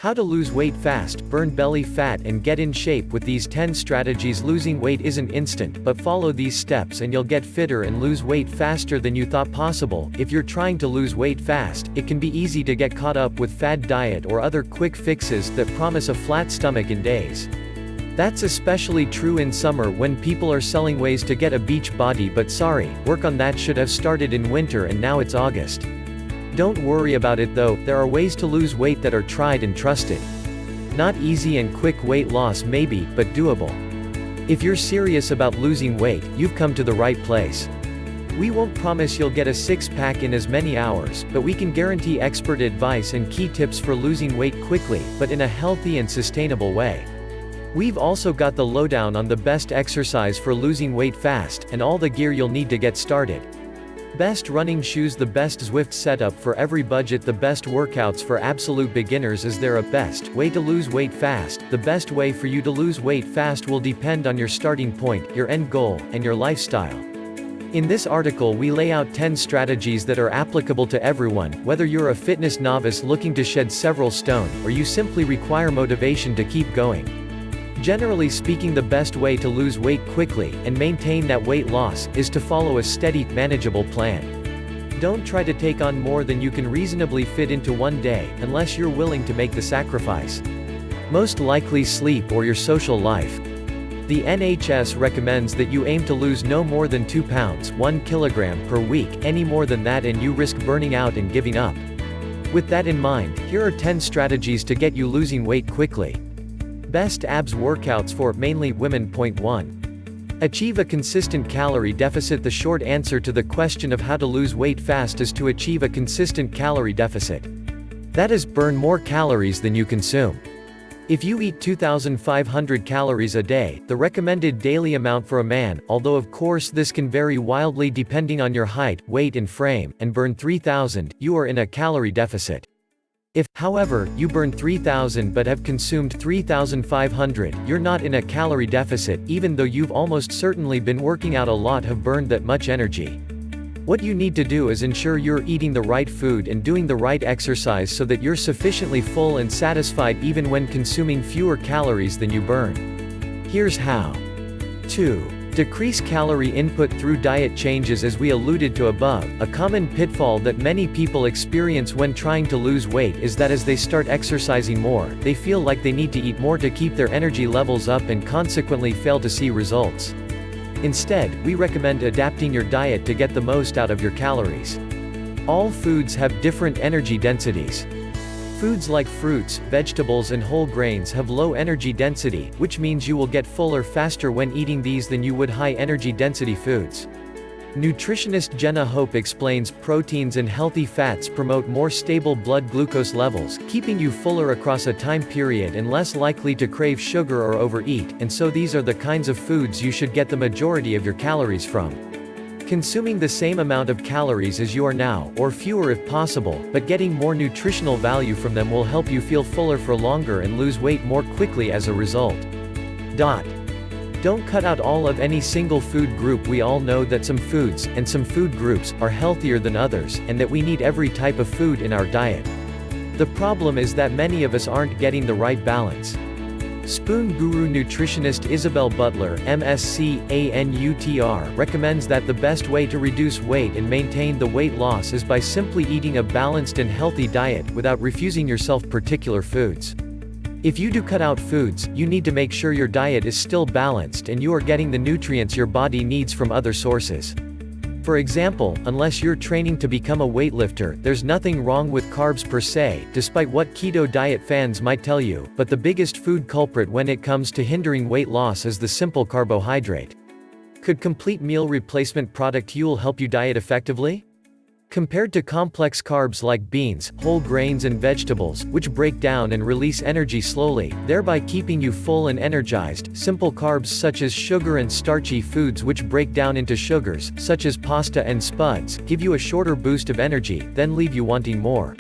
How to lose weight fast, burn belly fat and get in shape with these 10 strategies. Losing weight isn't instant, but follow these steps and you'll get fitter and lose weight faster than you thought possible. If you're trying to lose weight fast, it can be easy to get caught up with fad diet or other quick fixes that promise a flat stomach in days. That's especially true in summer when people are selling ways to get a beach body, but sorry, work on that should have started in winter and now it's August. Don't worry about it though, there are ways to lose weight that are tried and trusted. Not easy and quick weight loss maybe, but doable. If you're serious about losing weight, you've come to the right place. We won't promise you'll get a six-pack in as many hours, but we can guarantee expert advice and key tips for losing weight quickly, but in a healthy and sustainable way. We've also got the lowdown on the best exercise for losing weight fast, and all the gear you'll need to get started. Best running shoes, the best Zwift setup for every budget, the best workouts for absolute beginners. Is there a best way to lose weight fast? The best way for you to lose weight fast will depend on your starting point, your end goal, and your lifestyle. In this article we lay out 10 strategies that are applicable to everyone, whether you're a fitness novice looking to shed several stone, or you simply require motivation to keep going. Generally speaking, the best way to lose weight quickly, and maintain that weight loss, is to follow a steady, manageable plan. Don't try to take on more than you can reasonably fit into one day, unless you're willing to make the sacrifice. Most likely sleep or your social life. The NHS recommends that you aim to lose no more than 2 pounds, 1 kilogram per week. Any more than that and you risk burning out and giving up. With that in mind, here are 10 strategies to get you losing weight quickly. Best abs workouts for mainly women. Point 1. Achieve a consistent calorie deficit. The short answer to the question of how to lose weight fast is to achieve a consistent calorie deficit. That is, burn more calories than you consume. If you eat 2,500 calories a day, the recommended daily amount for a man, although of course this can vary wildly depending on your height, weight and frame, and burn 3,000, you are in a calorie deficit. If, however, you burn 3,000 but have consumed 3,500, you're not in a calorie deficit, even though you've almost certainly been working out a lot, have burned that much energy. What you need to do is ensure you're eating the right food and doing the right exercise so that you're sufficiently full and satisfied even when consuming fewer calories than you burn. Here's how. 2. Decrease calorie input through diet changes. As we alluded to above, a common pitfall that many people experience when trying to lose weight is that as they start exercising more, they feel like they need to eat more to keep their energy levels up and consequently fail to see results. Instead, we recommend adapting your diet to get the most out of your calories. All foods have different energy densities. Foods like fruits, vegetables and whole grains have low energy density, which means you will get fuller faster when eating these than you would high energy density foods. Nutritionist Jenna Hope explains, proteins and healthy fats promote more stable blood glucose levels, keeping you fuller across a time period and less likely to crave sugar or overeat, and so these are the kinds of foods you should get the majority of your calories from. Consuming the same amount of calories as you are now, or fewer if possible, but getting more nutritional value from them will help you feel fuller for longer and lose weight more quickly as a result. Don't cut out all of any single food group. We all know that some foods, and some food groups, are healthier than others, and that we need every type of food in our diet. The problem is that many of us aren't getting the right balance. Spoon Guru nutritionist Isabel Butler, MSc, ANUTR, recommends that the best way to reduce weight and maintain the weight loss is by simply eating a balanced and healthy diet, without refusing yourself particular foods. If you do cut out foods, you need to make sure your diet is still balanced and you are getting the nutrients your body needs from other sources. For example, unless you're training to become a weightlifter, there's nothing wrong with carbs per se, despite what keto diet fans might tell you, but the biggest food culprit when it comes to hindering weight loss is the simple carbohydrate. Could complete meal replacement product Huel help you diet effectively? Compared to complex carbs like beans, whole grains and vegetables, which break down and release energy slowly, thereby keeping you full and energized, simple carbs such as sugar and starchy foods which break down into sugars, such as pasta and spuds, give you a shorter boost of energy, then leave you wanting more.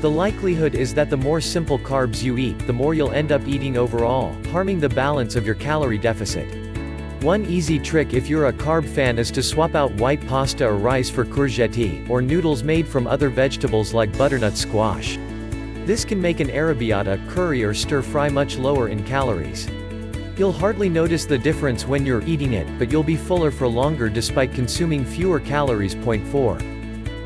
The likelihood is that the more simple carbs you eat, the more you'll end up eating overall, harming the balance of your calorie deficit. One easy trick if you're a carb fan is to swap out white pasta or rice for courgette, or noodles made from other vegetables like butternut squash. This can make an arrabbiata, curry or stir-fry much lower in calories. You'll hardly notice the difference when you're eating it, but you'll be fuller for longer despite consuming fewer calories. Point 4.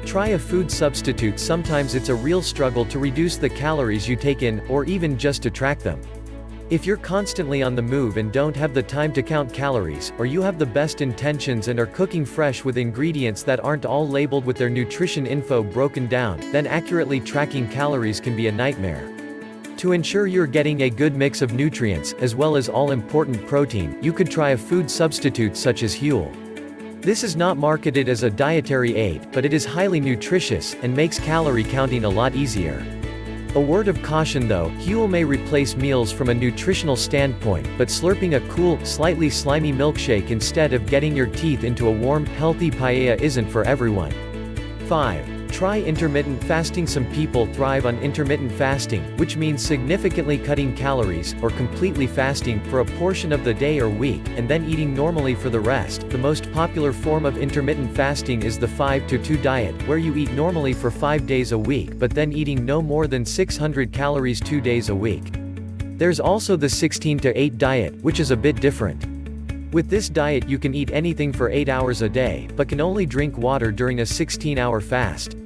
Try a food substitute. Sometimes it's a real struggle to reduce the calories you take in, or even just to track them. If you're constantly on the move and don't have the time to count calories, or you have the best intentions and are cooking fresh with ingredients that aren't all labeled with their nutrition info broken down, then accurately tracking calories can be a nightmare. To ensure you're getting a good mix of nutrients, as well as all-important protein, you could try a food substitute such as Huel. This is not marketed as a dietary aid, but it is highly nutritious, and makes calorie counting a lot easier. A word of caution though, Huel may replace meals from a nutritional standpoint, but slurping a cool, slightly slimy milkshake instead of getting your teeth into a warm, healthy paella isn't for everyone. 5. Try intermittent fasting. Some people thrive on intermittent fasting, which means significantly cutting calories, or completely fasting, for a portion of the day or week, and then eating normally for the rest. The most popular form of intermittent fasting is the 5-2 diet, where you eat normally for 5 days a week but then eating no more than 600 calories 2 days a week. There's also the 16-8 diet, which is a bit different. With this diet you can eat anything for 8 hours a day, but can only drink water during a 16-hour fast.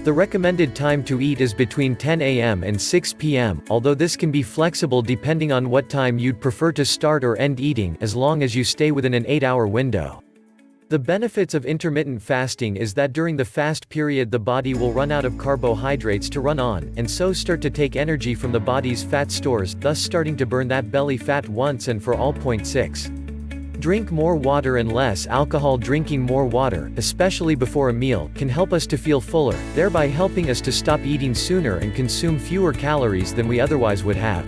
The recommended time to eat is between 10 a.m. and 6 p.m., although this can be flexible depending on what time you'd prefer to start or end eating, as long as you stay within an 8-hour window. The benefits of intermittent fasting is that during the fast period the body will run out of carbohydrates to run on, and so start to take energy from the body's fat stores, thus starting to burn that belly fat once and for all. Point 6. Drink more water and less alcohol. Drinking more water, especially before a meal, can help us to feel fuller, thereby helping us to stop eating sooner and consume fewer calories than we otherwise would have.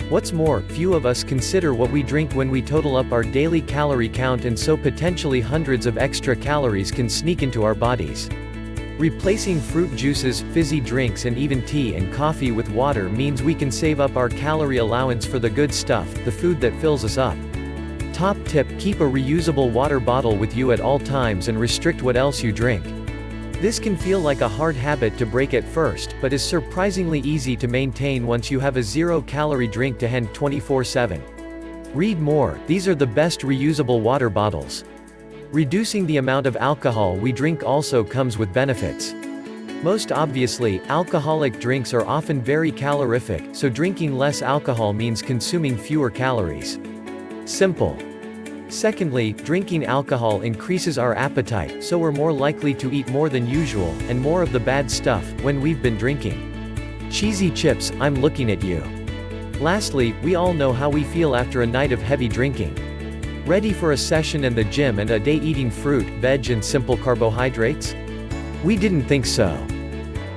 What's more, few of us consider what we drink when we total up our daily calorie count, and so potentially hundreds of extra calories can sneak into our bodies. Replacing fruit juices, fizzy drinks and even tea and coffee with water means we can save up our calorie allowance for the good stuff, the food that fills us up. Top tip: keep a reusable water bottle with you at all times and restrict what else you drink. This can feel like a hard habit to break at first, but is surprisingly easy to maintain once you have a zero-calorie drink to hand 24/7. Read more. These are the best reusable water bottles. Reducing the amount of alcohol we drink also comes with benefits. Most obviously, alcoholic drinks are often very calorific, so drinking less alcohol means consuming fewer calories. Simple. Secondly, drinking alcohol increases our appetite, so we're more likely to eat more than usual, and more of the bad stuff, when we've been drinking. Cheesy chips, I'm looking at you. Lastly, we all know how we feel after a night of heavy drinking. Ready for a session and the gym and a day eating fruit, veg and simple carbohydrates? We didn't think so.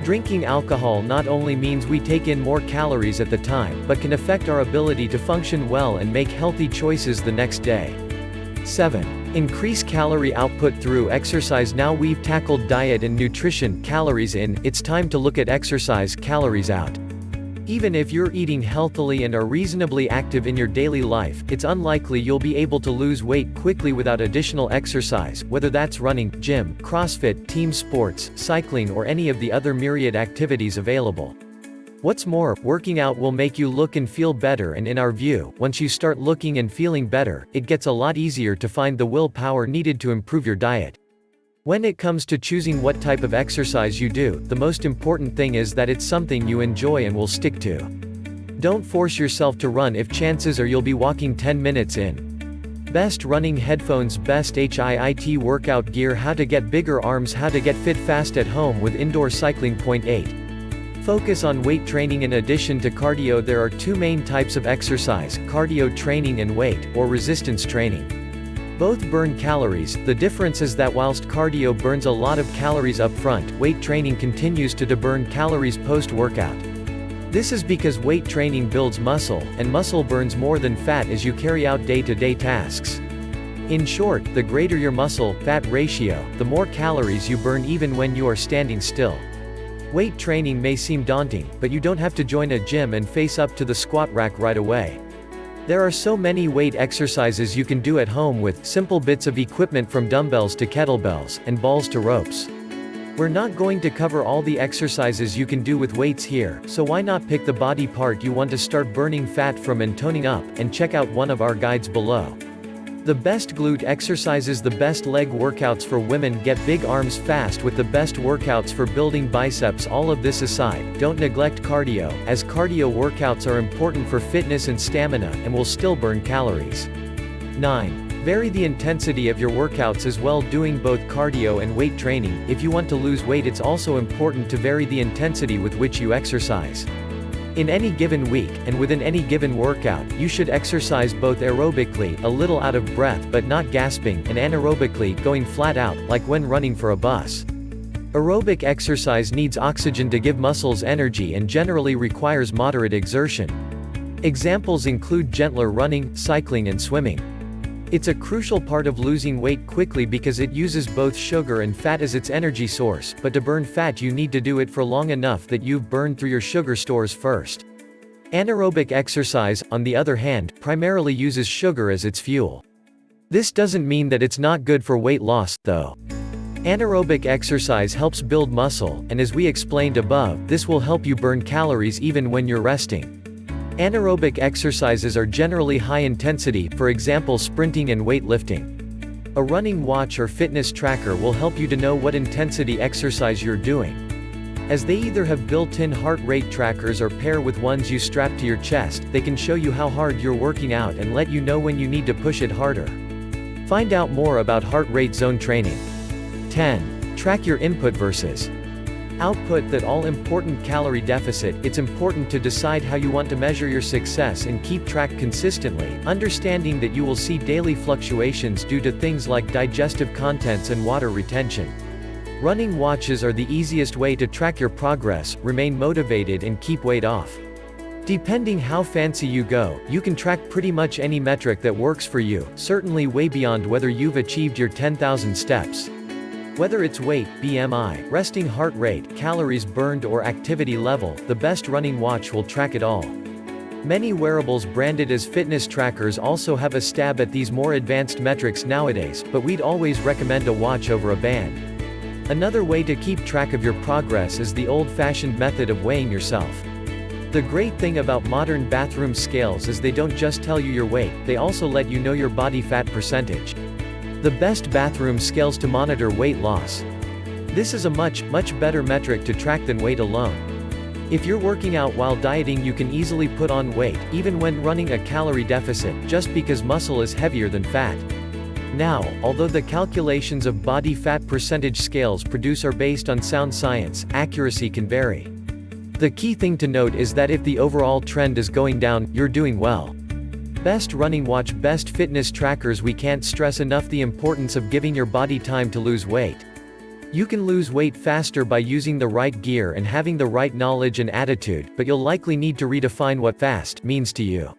Drinking alcohol not only means we take in more calories at the time, but can affect our ability to function well and make healthy choices the next day. 7. Increase calorie output through exercise. Now we've tackled diet and nutrition, calories in, it's time to look at exercise, calories out. Even if you're eating healthily and are reasonably active in your daily life, it's unlikely you'll be able to lose weight quickly without additional exercise, whether that's running, gym, CrossFit, team sports, cycling or any of the other myriad activities available. What's more, working out will make you look and feel better, and in our view, once you start looking and feeling better, it gets a lot easier to find the willpower needed to improve your diet. When it comes to choosing what type of exercise you do, the most important thing is that it's something you enjoy and will stick to. Don't force yourself to run if chances are you'll be walking 10 minutes in. Best running headphones, best HIIT workout gear, how to get bigger arms, how to get fit fast at home with indoor cycling. Point 8. Focus on weight training. In addition to cardio, there are two main types of exercise: cardio training and weight, or resistance training. Both burn calories. The difference is that whilst cardio burns a lot of calories up front, weight training continues to burn calories post-workout. This is because weight training builds muscle, and muscle burns more than fat as you carry out day-to-day tasks. In short, the greater your muscle-fat ratio, the more calories you burn even when you are standing still. Weight training may seem daunting, but you don't have to join a gym and face up to the squat rack right away. There are so many weight exercises you can do at home with simple bits of equipment, from dumbbells to kettlebells, and balls to ropes. We're not going to cover all the exercises you can do with weights here, so why not pick the body part you want to start burning fat from and toning up, and check out one of our guides below. The best glute exercises. The best leg workouts for women. Get big arms fast with the best workouts for building biceps. All of this aside, don't neglect cardio, as cardio workouts are important for fitness and stamina, and will still burn calories. 9. Vary the intensity of your workouts as well. Doing both cardio and weight training. If you want to lose weight, it's also important to vary the intensity with which you exercise. In any given week, and within any given workout, you should exercise both aerobically, a little out of breath but not gasping, and anaerobically, going flat out, like when running for a bus. Aerobic exercise needs oxygen to give muscles energy and generally requires moderate exertion. Examples include gentler running, cycling and swimming. It's a crucial part of losing weight quickly because it uses both sugar and fat as its energy source, but to burn fat you need to do it for long enough that you've burned through your sugar stores first. Anaerobic exercise, on the other hand, primarily uses sugar as its fuel. This doesn't mean that it's not good for weight loss, though. Anaerobic exercise helps build muscle, and as we explained above, this will help you burn calories even when you're resting. Anaerobic exercises are generally high intensity, for example sprinting and weightlifting. A running watch or fitness tracker will help you to know what intensity exercise you're doing. As they either have built-in heart rate trackers or pair with ones you strap to your chest, they can show you how hard you're working out and let you know when you need to push it harder. Find out more about heart rate zone training. 10. Track your input versus output. That all-important calorie deficit. It's important to decide how you want to measure your success and keep track consistently, understanding that you will see daily fluctuations due to things like digestive contents and water retention. Running watches are the easiest way to track your progress, remain motivated and keep weight off. Depending how fancy you go, you can track pretty much any metric that works for you, certainly way beyond whether you've achieved your 10,000 steps. Whether it's weight, BMI, resting heart rate, calories burned or activity level, the best running watch will track it all. Many wearables branded as fitness trackers also have a stab at these more advanced metrics nowadays, but we'd always recommend a watch over a band. Another way to keep track of your progress is the old-fashioned method of weighing yourself. The great thing about modern bathroom scales is they don't just tell you your weight, they also let you know your body fat percentage. The best bathroom scales to monitor weight loss. This is a much better metric to track than weight alone. If you're working out while dieting, you can easily put on weight, even when running a calorie deficit, just because muscle is heavier than fat. Now, although the calculations of body fat percentage scales produce are based on sound science, accuracy can vary. The key thing to note is that if the overall trend is going down, you're doing well. Best running watch, best fitness trackers. We can't stress enough the importance of giving your body time to lose weight. You can lose weight faster by using the right gear and having the right knowledge and attitude, but you'll likely need to redefine what fast means to you.